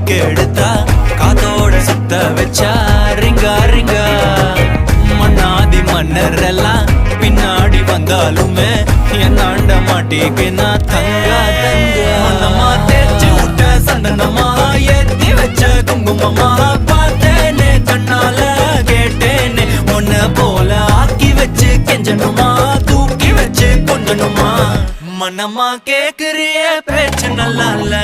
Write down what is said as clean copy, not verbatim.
கெடுத்தா காத்தோட சுத்த வச்சா ரிங்கா ரிங்கா மன்னாதி மன்னர் எல்லாம் பின்னாடி வந்தாலுமே என்னாண்ட மாட்டிக்கினா தங்கா தங்கா மனமா தேய்ச்சி விட்ட சந்தனமா ஏத்தி வச்ச குங்குமமா பார்த்தேனே கண்ணால கேட்டேனே உன்ன போல ஆக்கி வச்சு கெஞ்சணுமா தூக்கி வச்சு கொஞ்சணுமா மனமா கேக்குறிய பேச்சு நல்லா இல்ல